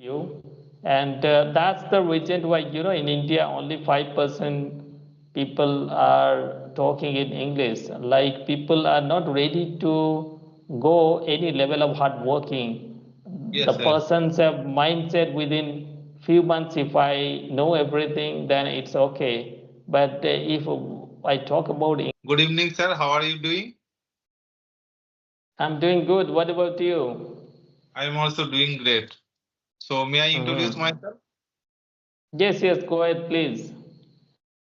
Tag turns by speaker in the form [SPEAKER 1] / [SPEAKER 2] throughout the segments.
[SPEAKER 1] you. And that's the reason why, in India, only 5% people are talking in English. Like people are not ready to go any level of hard working. The
[SPEAKER 2] Yes, sir.
[SPEAKER 1] person's have mindset within few months, if I know everything, then it's okay. But if I talk about
[SPEAKER 2] Good evening, sir. How are you doing?
[SPEAKER 1] I'm doing good. What about you?
[SPEAKER 2] I am also doing great. So, may I introduce
[SPEAKER 1] Mhm.
[SPEAKER 2] myself?
[SPEAKER 1] Yes, yes, go ahead, please.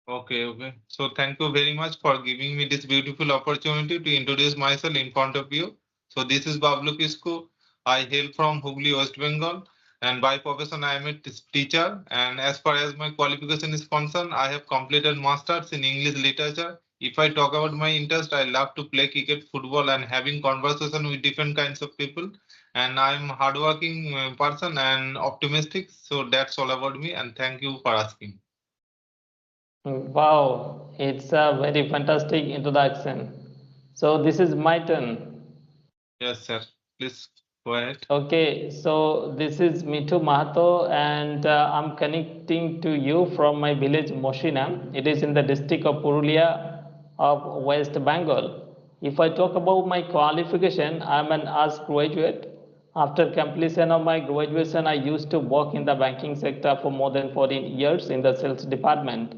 [SPEAKER 2] Okay, okay. So, thank you very much for giving me this beautiful opportunity to introduce myself in front of you. So, this is Bablu Kisku. I hail from Hooghly, West Bengal, and by profession, I am a teacher. And as far as my qualification is concerned, I have completed masters in English literature. If I talk about my interest, I love to play cricket, football, and having conversation with different kinds of people. And I'm hardworking person and optimistic. So that's all about me. And thank you for asking.
[SPEAKER 1] Wow, it's a very fantastic introduction. So this is my turn.
[SPEAKER 2] Yes, sir. Please go ahead.
[SPEAKER 1] Okay, so this is Mitu Mahato, and I'm connecting to you from my village Moshina. It is in the district of Purulia of West Bengal. If I talk about my qualification, I'm an arts graduate. After completion of my graduation, I used to work in the banking sector for more than 14 years in the sales department.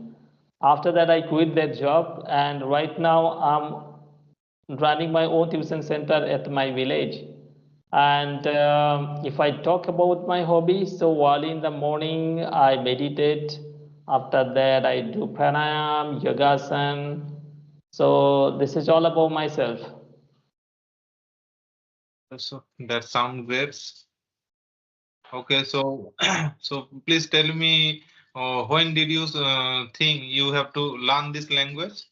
[SPEAKER 1] After that, I quit that job, and right now I'm running my own tuition center at my village. And if I talk about my hobbies, so early in the morning I meditate. After that, I do pranayam, yogasan. So this is all about myself.
[SPEAKER 2] So that sounds great. Okay, so so please tell me when did you think you have to learn this language?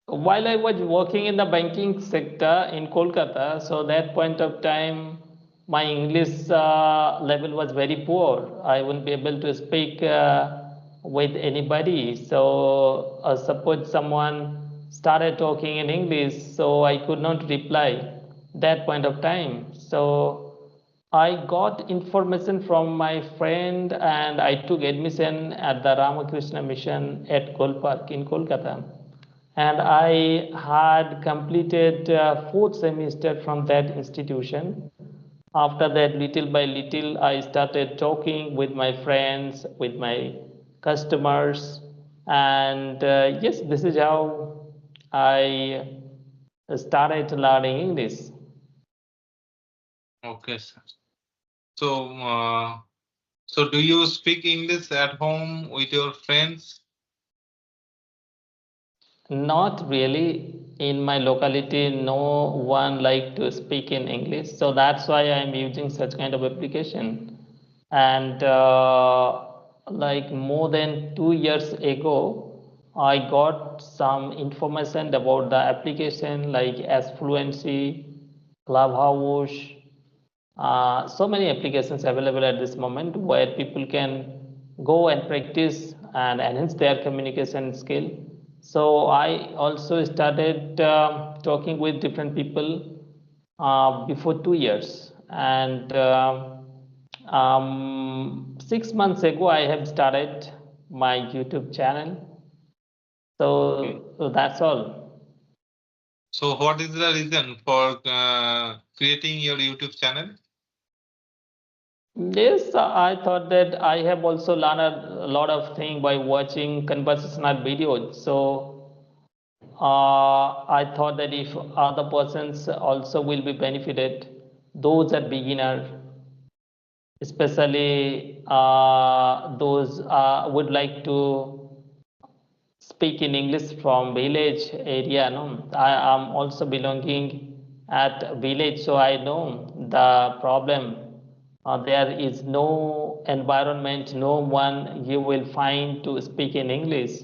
[SPEAKER 1] While I was working in the banking sector in Kolkata, so that point of time, my English level was very poor. I wouldn't be able to speak with anybody. So suppose someone started talking in English, so I could not reply that point of time. So I got information from my friend and I took admission at the Ramakrishna Mission at Kolpark in Kolkata. And I had completed fourth semester from that institution. After that, little by little, I started talking with my friends, with my customers, and yes, this is how I started learning English.
[SPEAKER 2] Okay, sir. So so do you speak English at home with your friends?
[SPEAKER 1] Not really. In my locality, no one like to speak in English, so that's why I'm using such kind of application. And like more than 2 years ago, I got some information about the application like as Fluency, Clubhouse, so many applications available at this moment where people can go and practice and enhance their communication skill. So I also started talking with different people before 2 years, and 6 months ago I have started my YouTube channel.
[SPEAKER 2] Okay.
[SPEAKER 1] So that's all.
[SPEAKER 2] So what is the reason for creating your YouTube channel?
[SPEAKER 1] Yes, I thought that I have also learned a lot of things by watching conversational videos. So I thought that if other persons also will be benefited, those are beginner, especially those would like to speak in English from village area. No, I am also belonging at village, so I know the problem. There is no environment, no one you will find to speak in English.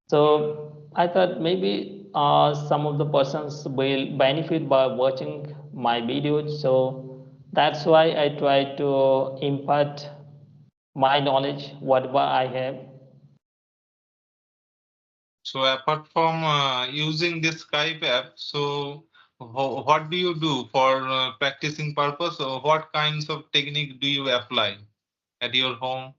[SPEAKER 1] So I thought maybe some of the persons will benefit by watching my videos. So that's why I try to impart my knowledge, whatever I have.
[SPEAKER 2] So apart from using this Skype app, so what do you do for practicing purpose? Or what kinds of technique do you apply at your home?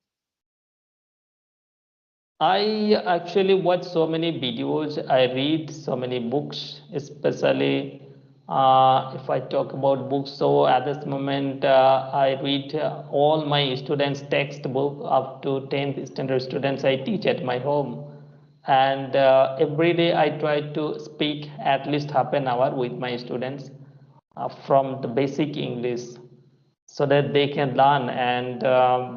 [SPEAKER 1] I actually watch so many videos, I read so many books, especially if I talk about books. So at this moment, I read all my students' textbook up to 10th standard students I teach at my home. And every day I try to speak at least half an hour with my students from the basic English so that they can learn. And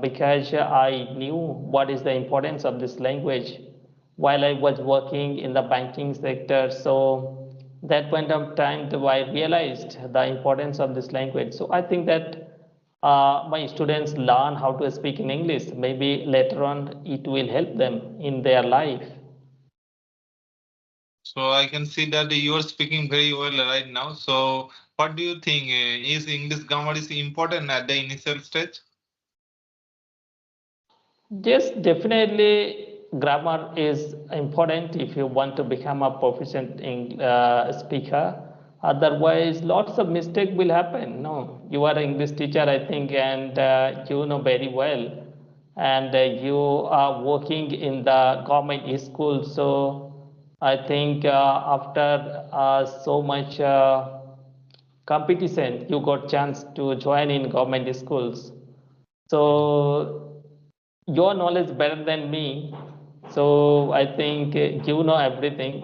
[SPEAKER 1] because I knew what is the importance of this language while I was working in the banking sector. So that point of time I realized the importance of this language. So I think that my students learn how to speak in English. Maybe later on it will help them in their life.
[SPEAKER 2] So I can see that you are speaking very well right now. So what do you think? Is English grammar is important at the initial stage?
[SPEAKER 1] Yes, definitely grammar is important if you want to become a proficient speaker. Otherwise, lots of mistake will happen. No, you are an English teacher, I think, and you know very well. And you are working in the government school, so I think after so much competition, you got chance to join in government schools.
[SPEAKER 2] Mhm.
[SPEAKER 1] So your knowledge better than me. So I think you know everything.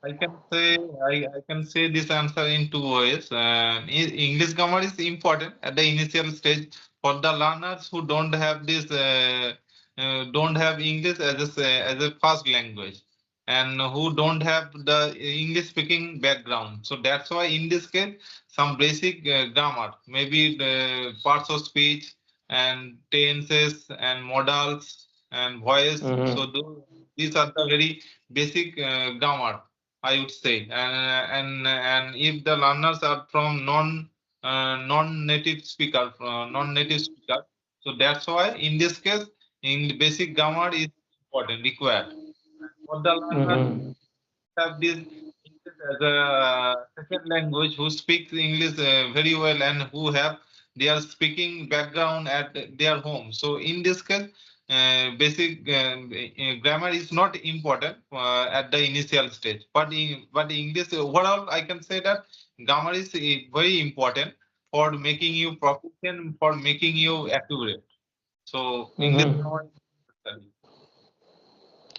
[SPEAKER 2] I can say this answer in two ways. English grammar is important at the initial stage for the learners who don't have English as a first language and who don't have the English speaking background. So that's why in this case some basic grammar, maybe the parts of speech and tenses and modals and voice. So
[SPEAKER 1] Mm-hmm.
[SPEAKER 2] these are the very basic grammar I would say, and if the learners are from non-native speaker, non-native speaker, so that's why in this case, in the basic grammar is important, required. For the learners
[SPEAKER 1] Mm-hmm.
[SPEAKER 2] have this English as a second language, who speaks English very well and who have their speaking background at their home. So in this case, basic grammar is not important at the initial stage. But English overall, I can say that grammar is very important for making you proficient, for making you accurate. So English
[SPEAKER 1] Mm-hmm.
[SPEAKER 2] grammar is necessary.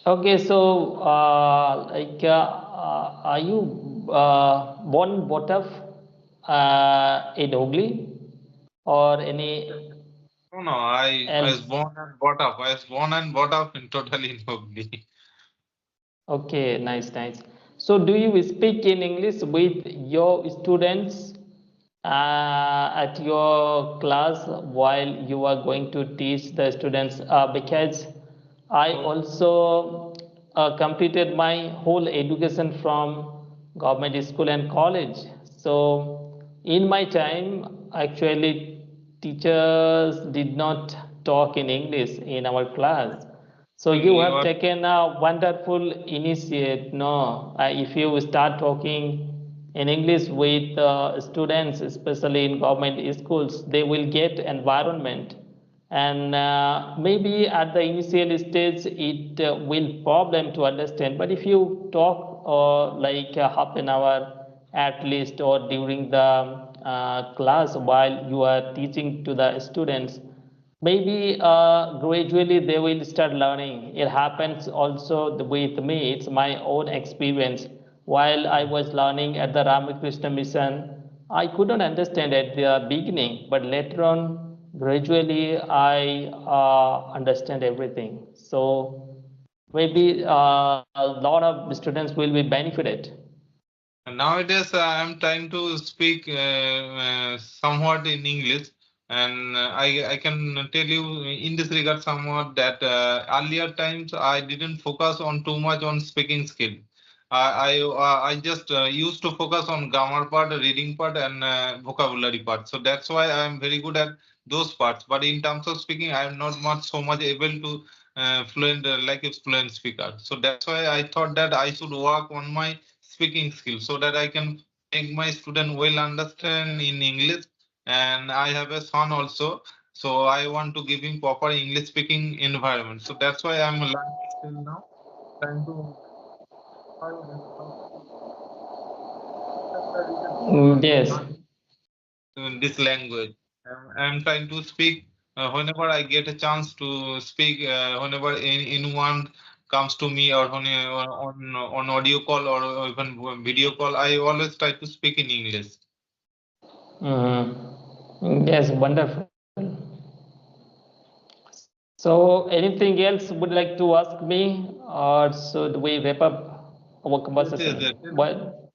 [SPEAKER 1] Okay, so are you born brought up in Hooghly or any
[SPEAKER 2] No, no, I was
[SPEAKER 1] else?
[SPEAKER 2] born and brought up. I was born and brought up in totally in Hooghly.
[SPEAKER 1] Okay, nice, nice. So, do you speak in English with your students at your class while you are going to teach the students? Because I
[SPEAKER 2] So
[SPEAKER 1] also completed my whole education from government school and college. So, in my time, actually, teachers did not talk in English in our class. So you
[SPEAKER 2] you
[SPEAKER 1] have
[SPEAKER 2] are
[SPEAKER 1] taken a wonderful initiate. No, if you start talking in English with students, especially in government schools, they will get environment, and maybe at the initial stage it will problem to understand. But if you talk like half an hour at least, or during the class while you are teaching to the students, maybe gradually they will start learning. It happens also with me. It's my own experience. While I was learning at the Ramakrishna Mission, I couldn't understand at the beginning, but later on, gradually, I understand everything. So maybe a lot of students will be benefited.
[SPEAKER 2] nowadays I'm trying to speak somewhat in English, and I can tell you in this regard somewhat that earlier times I didn't focus on too much on speaking skill. I just used to focus on grammar part, reading part, and vocabulary part. So that's why I'm very good at those parts. But in terms of speaking, I'm not much so much able to fluent like a fluent speaker. So that's why I thought that I should work on my speaking skill so that I can make my student well understand in English. And I have a son also, so I want to give him proper English speaking environment. So that's why I'm learning still now, trying to
[SPEAKER 1] Yes.
[SPEAKER 2] this language. I'm trying to speak whenever I get a chance to speak. Whenever anyone comes to me or on audio call or even video call, I always try to speak in English.
[SPEAKER 1] Yes, wonderful. So, anything else would like to ask me, or should we wrap up our
[SPEAKER 2] Yes, yes,
[SPEAKER 1] conversation?
[SPEAKER 2] yes.
[SPEAKER 1] What?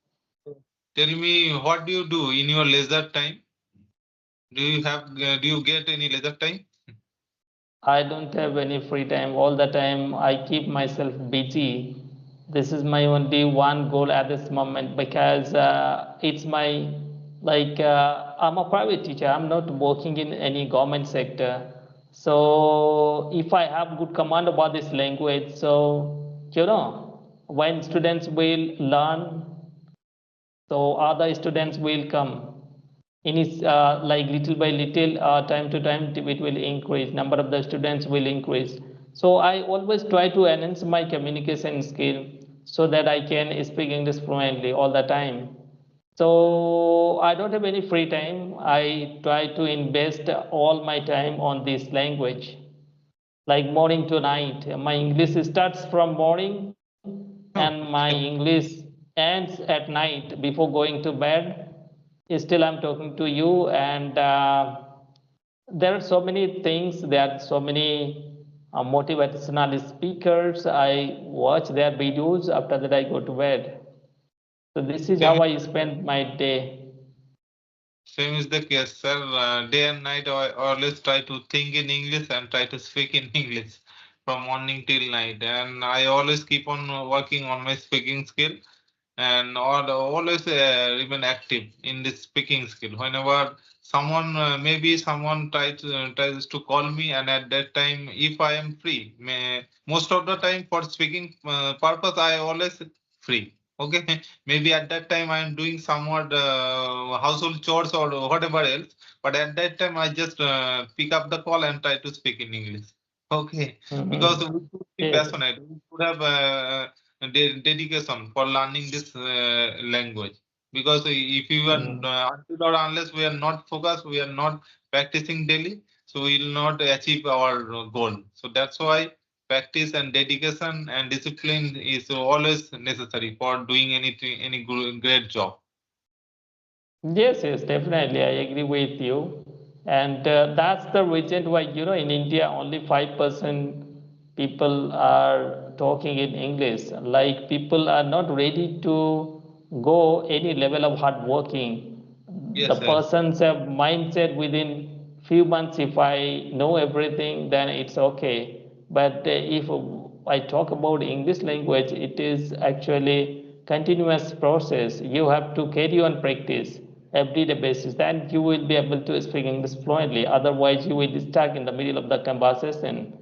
[SPEAKER 2] Tell me, what do you do in your leisure time? Do you get any leisure time?
[SPEAKER 1] I don't have any free time. All the time, I keep myself busy. This is my only one goal at this moment because it's my I'm a private teacher. I'm not working in any government sector. So if I have good command about this language, so when students will learn, so other students will come in is like little by little, time to time it will increase, number of the students will increase. So I always try to enhance my communication skill so that I can speak English fluently all the time. So I don't have any free time. I try to invest all my time on this language, like morning to night. My English starts from morning and my
[SPEAKER 2] Okay.
[SPEAKER 1] English ends at night before going to bed. Still I'm talking to you, and there are so many things, there are so many motivational speakers. I watch their videos, after that I go to bed. So this is how
[SPEAKER 2] Same,
[SPEAKER 1] I spend my day.
[SPEAKER 2] same is the case, sir. Day and night, I always try to think in English and try to speak in English from morning till night. And I always keep on working on my speaking skill and always remain active in this speaking skill. Whenever maybe someone tries to call me, and at that time, if I am free, most of the time for speaking purpose, I always free. Okay, maybe at that time I am doing somewhat household chores or whatever else, but at that time I just pick up the call and try to speak in English. Okay, because we
[SPEAKER 1] Mm-hmm.
[SPEAKER 2] should be
[SPEAKER 1] Yes.
[SPEAKER 2] passionate. We should have dedication for learning this language. Because if you are
[SPEAKER 1] Mm.
[SPEAKER 2] until or unless we are not focused, we are not practicing daily, so we will not achieve our goal. So that's why practice and dedication and discipline is always necessary for doing anything, any great job.
[SPEAKER 1] Yes, yes, definitely. I agree with you. And that's the reason why, in India, only 5% people are talking in English. Like, people are not ready to go any level of hard working. The
[SPEAKER 2] Yes, yes.
[SPEAKER 1] persons have mindset within few months, if I know everything, then it's okay. But if I talk about English language, it is actually continuous process. You have to carry on practice everyday basis, then you will be able to speak English fluently. Otherwise, you will be stuck in the middle of the conversation.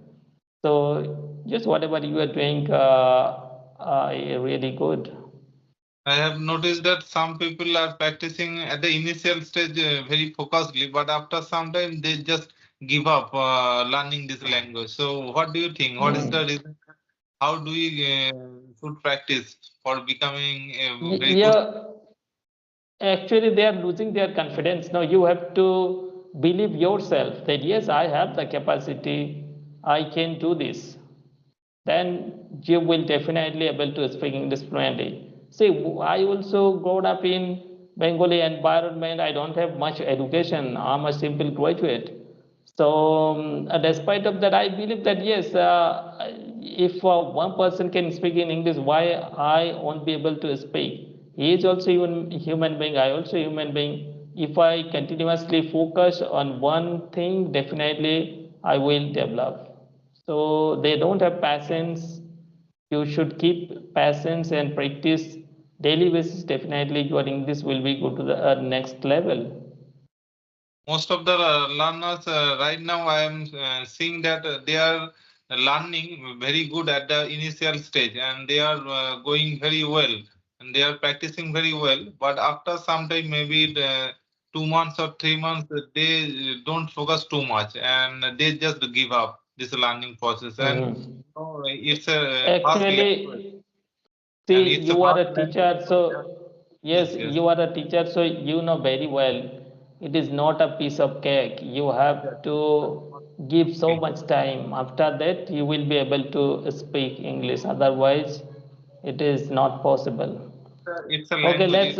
[SPEAKER 1] So just whatever you are doing, really good.
[SPEAKER 2] I have noticed that some people are practicing at the initial stage very focusedly, but after some time they just give up learning this language. So, what do you think? What is the
[SPEAKER 1] Mm.
[SPEAKER 2] reason? How do we should practice for becoming a very good?
[SPEAKER 1] Yeah, actually they are losing their confidence. Now you have to believe yourself that yes, I have the capacity, I can do this. Then you will definitely able to speak English fluently. See, I also grown up in Bengali environment. I don't have much education. I'm a simple graduate. So, despite of that, I believe that yes, if one person can speak in English, why I won't be able to speak? He is also human being. I also human being. If I continuously focus on one thing, definitely I will develop. So they don't have patience. You should keep patience and practice daily basis. Definitely, your English will be go to the next level.
[SPEAKER 2] Most of the learners right now, I am seeing that they are learning very good at the initial stage, and they are going very well. and they are practicing very well. But after some time, maybe 2 months or 3 months, they don't focus too much, and they just give up this learning process. And
[SPEAKER 1] Mhm.
[SPEAKER 2] it's a fast language,
[SPEAKER 1] Actually,
[SPEAKER 2] and
[SPEAKER 1] see,
[SPEAKER 2] it's a
[SPEAKER 1] you are
[SPEAKER 2] fast
[SPEAKER 1] a
[SPEAKER 2] language.
[SPEAKER 1] teacher,
[SPEAKER 2] And
[SPEAKER 1] so yes,
[SPEAKER 2] yes, yes,
[SPEAKER 1] you are a teacher, so you know very well. It is not a piece of cake. You have
[SPEAKER 2] exactly.
[SPEAKER 1] to give so
[SPEAKER 2] Okay.
[SPEAKER 1] much time. After that, you will be able to speak English. Otherwise, it is not possible.
[SPEAKER 2] It's a
[SPEAKER 1] Okay,
[SPEAKER 2] language.
[SPEAKER 1] let's.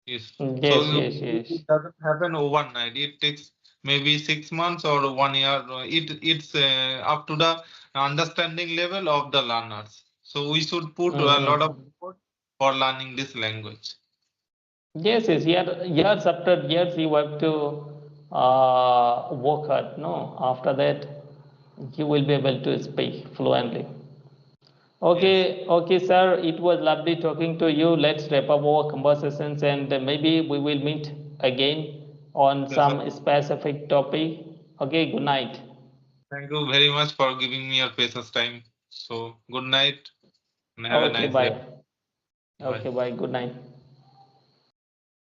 [SPEAKER 2] Yes. So
[SPEAKER 1] Yes, yes,
[SPEAKER 2] it
[SPEAKER 1] yes.
[SPEAKER 2] doesn't happen overnight. It takes maybe 6 months or 1 year. It's up to the understanding level of the learners. So we should put a lot of
[SPEAKER 1] Mm-hmm.
[SPEAKER 2] effort for learning this language.
[SPEAKER 1] Yes, yes. Years after years, you have to work hard. No, after that, you will be able to speak fluently.
[SPEAKER 2] Yes.
[SPEAKER 1] Okay, okay, sir. It was lovely talking to you. Let's wrap up our conversations and maybe we will meet again on
[SPEAKER 2] Okay, so
[SPEAKER 1] some specific topic. Okay, good night.
[SPEAKER 2] thank you very much for giving me your precious time. So good night and have a
[SPEAKER 1] Okay,
[SPEAKER 2] nice day.
[SPEAKER 1] bye.
[SPEAKER 2] Bye.
[SPEAKER 1] Okay, bye. Good night.